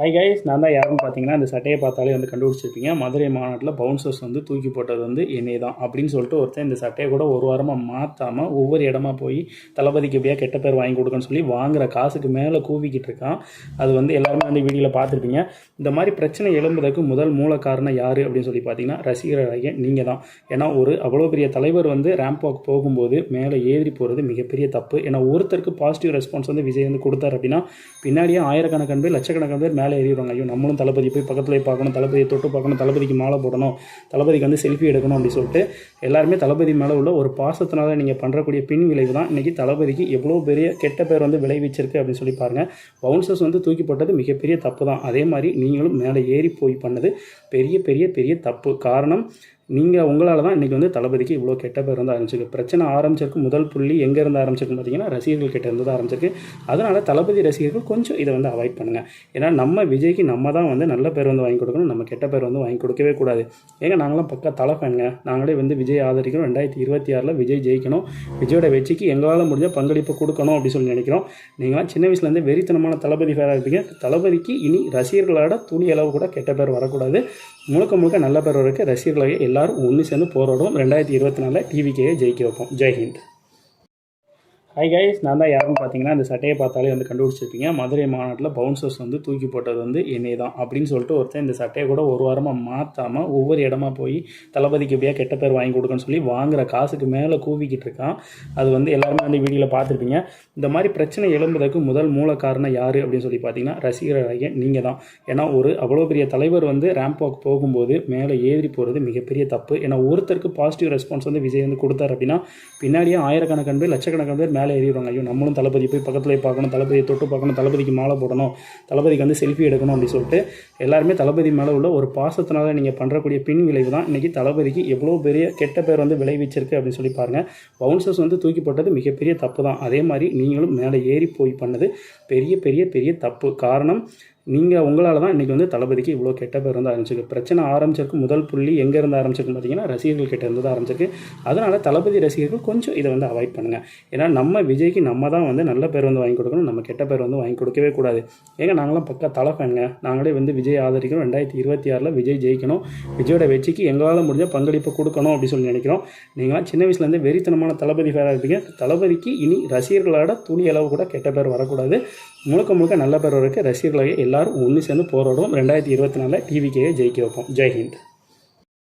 Hi guys, நான் தான் யாருன்னு பார்த்தீங்கன்னா இந்த சட்டையை பார்த்தாலே வந்து கண்டுபிடிச்சிருப்பீங்க. மதுரை மாநாட்டில் பவுன்சர்ஸ் வந்து தூக்கி போட்டது வந்து என்னை தான் அப்படின்னு சொல்லிட்டு ஒருத்தன் இந்த சட்டையை கூட ஒரு வாரமாக மாற்றாமல் ஒவ்வொரு இடமா போய் தளபதிக்கு எப்படியா கெட்ட பேர் வாங்கி கொடுக்கணும்னு சொல்லி வாங்குற காசுக்கு மேலே கூவிக்கிட்டு இருக்கான். அது வந்து எல்லாருமே வந்து வீடியோவில் பார்த்துருப்பீங்க. இந்த மாதிரி பிரச்சனை எழும்புறதுக்கு முதல் மூல காரணம் யார் அப்படின்னு சொல்லி பார்த்தீங்கன்னா ரசிகராகிய நீங்கள் தான். ஏன்னா அவ்வளோ பெரிய தலைவர் வந்து ரேம்ப் வாக் போகும்போது மேலே ஏறி போகிறது மிகப்பெரிய தப்பு. ஏன்னா ஒருத்தருக்கு பாசிட்டிவ் ரெஸ்பான்ஸ் வந்து விஜய் வந்து கொடுத்தார் அப்படின்னா பின்னாடியே ஆயிரக்கணக்கான பேர் லட்சக்கணக்கான பேர் மேலே ஏறிடுவாங்க. ஐயோ நம்மளும் தளபதி போய் பக்கத்தில் பார்க்கணும், தளபதியை தொட்டு பார்க்கணும், தளபதிக்கு மாலை போடணும், தளபதிக்கு வந்து செல்ஃபி எடுக்கணும் அப்படின்னு சொல்லிட்டு எல்லாருமே தளபதி மேலே உள்ள ஒரு பாசத்தினால நீங்கள் பண்ணுறக்கூடிய பின் விளைவு தான் இன்றைக்கி தளபதிக்கு எவ்வளோ பெரிய கெட்ட பேர் வந்து விளைவிச்சிருக்கு அப்படின்னு சொல்லி பாருங்கள். பவுன்சர்ஸ் வந்து தூக்கி போட்டது மிகப்பெரிய தப்பு தான். அதே மாதிரி நீங்களும் மேலே ஏறி போய் பண்ணது பெரிய பெரிய பெரிய தப்பு. காரணம் உங்களால் தான் இன்றைக்கி வந்து தளபதிக்கு இவ்வளோ கெட்ட பேர் வந்து ஆரம்பிச்சிருக்கு. பிரச்சனை ஆரம்பிச்சிருக்கு முதல் புள்ளி எங்கேருந்து ஆரம்பிச்சிருக்குன்னு பார்த்தீங்கன்னா ரசிகர்கள் கிட்ட இருந்து தான் ஆரம்பிச்சிருக்கு. அதனால் தளபதி ரசிகர்கள் கொஞ்சம் இதை வந்து அவாய்ட் பண்ணுங்கள். ஏன்னா நம்ம விஜய்க்கு நம்ம தான் வந்து நல்ல பேர் வந்து வாங்கி கொடுக்கணும், நம்ம கெட்ட பேர் வந்து வாங்கி கொடுக்கவே கூடாது. ஏங்க நாங்களாம் பக்கா தலை ஃபேனுங்க. நாங்களே வந்து விஜய் ஆதரிக்கிறோம். 2026 விஜய் ஜெயிக்கணும், விஜயோட வெற்றிக்கு எங்களால் முடிஞ்ச பங்களிப்பு கொடுக்கணும் அப்படின்னு சொல்லி நினைக்கிறோம். நீங்களாம் சின்ன வயசுலேருந்து வெறித்தனமான தளபதி ஃபேராக இருப்பீங்க. தளபதிக்கு இனி ரசிகர்களோட துணி அளவு கூட கெட்ட பேர் வரக்கூடாது. முழுக்க நல்ல பேர் வரைக்கும் ரசிகர்களாக எல்லாரும் ஒன்று சேர்ந்து போராடுவோம். 2024 டிவிக்கே ஜெயிக்க வைப்போம். ஜெய்ஹிந்த். ஹாய் கைஸ், நான் தான் யாருன்னு பார்த்தீங்கன்னா இந்த சட்டையை பார்த்தாலே வந்து கண்டுபிடிச்சிருப்பீங்க. மதுரை மாநாட்டில் பவுன்சர்ஸ் வந்து தூக்கி போட்டது வந்து என்னை தான் அப்படின்னு சொல்லிட்டு ஒருத்தன் இந்த சட்டையை கூட ஒரு வாரமாக மாற்றாமல் ஒவ்வொரு இடமா போய் தளபதிக்கு எப்படியா கெட்ட பேர் வாங்கி கொடுக்கணும்னு சொல்லி வாங்குற காசுக்கு மேலே கூவிக்கிட்டு இருக்கான். அது வந்து எல்லாருமே வந்து வீடியோவில் பார்த்துருப்பீங்க. இந்த மாதிரி பிரச்சனை எழும்புறதுக்கு முதல் மூல காரணம் யார் அப்படின்னு சொல்லி பார்த்தீங்கன்னா ரசிகராகிய நீங்கள் தான். ஏன்னா அவ்வளோ பெரிய தலைவர் வந்து ரேம்ப் வாக் போகும்போது மேலே ஏறி போகிறது மிகப்பெரிய தப்பு. ஏன்னா ஒருத்தருக்கு பாசிட்டிவ் ரெஸ்பான்ஸ் வந்து விஜய் வந்து கொடுத்தார் அப்படின்னா பின்னாடியே ஆயிரக்கணக்கான பேர் லட்சக்கணக்கான பேர் மேலே ஏறிடுவாங்க. ஐயோ நம்மளும் தளபதி போய் பக்கத்தில் பார்க்கணும், தளபதியை தொட்டு பார்க்கணும், தளபதிக்கு மாலை போடணும், தளபதிக்கு வந்து செல்ஃபி எடுக்கணும் அப்படின்னு சொல்லிட்டு எல்லாருமே தளபதி மேலே உள்ள ஒரு பாசத்தினால நீங்கள் பண்ணுறக்கூடிய பின் விளைவு தான் இன்றைக்கி தளபதிக்கு எவ்வளோ பெரிய கெட்ட பேர் வந்து விளைவிச்சிருக்கு அப்படின்னு சொல்லி பாருங்கள். பவுன்சர்ஸ் வந்து தூக்கி போட்டது மிகப்பெரிய தப்பு தான். அதே மாதிரி நீங்களும் மேலே ஏறி போய் பண்ணது பெரிய பெரிய பெரிய தப்பு. காரணம் உங்களால் தான் இன்றைக்கி வந்து தளபதிக்கு இவ்வளோ கெட்ட பேர் வந்து ஆரம்பிச்சிருக்கு. பிரச்சனை ஆரம்பிச்சிருக்கு முதல் புள்ளி எங்கேருந்து ஆரம்பிச்சிருக்குன்னு பார்த்தீங்கன்னா ரசிகர்கள் கிட்ட இருந்து தான் ஆரம்பிச்சிருக்கு. அதனால் தளபதி ரசிகர்கள் கொஞ்சம் இதை வந்து அவாய்ட் பண்ணுங்கள். ஏன்னா நம்ம விஜய்க்கு நம்ம தான் வந்து நல்ல பேர் வந்து வாங்கி கொடுக்கணும், நம்ம கெட்ட பேர் வந்து வாங்கி கொடுக்கவே கூடாது. ஏங்க நாங்களாம் பக்கா தலை ஃபேனுங்க. நாங்களே வந்து விஜய் ஆதரிக்கிறோம். 2026 விஜய் ஜெயிக்கணும், விஜயோட வெற்றிக்கு எங்களால் முடிஞ்ச பங்களிப்பு கொடுக்கணும் அப்படின்னு சொல்லி நினைக்கிறோம். நீங்களாம் சின்ன வயசுலேருந்து வெறித்தனமான தளபதி ஃபேராக இருப்பீங்க. தளபதிக்கு இனி ரசிகர்களோட துணி அளவு கூட கெட்ட பேர் வரக்கூடாது. முழுக்க நல்ல பேர் வரைக்கும் ரசிகர்களாக எல்லாரும் ஒன்று சேர்ந்து போராடுவோம். 2024 டிவிக்கே ஜெயிக்க வைப்போம். ஜெய்ஹிந்த்.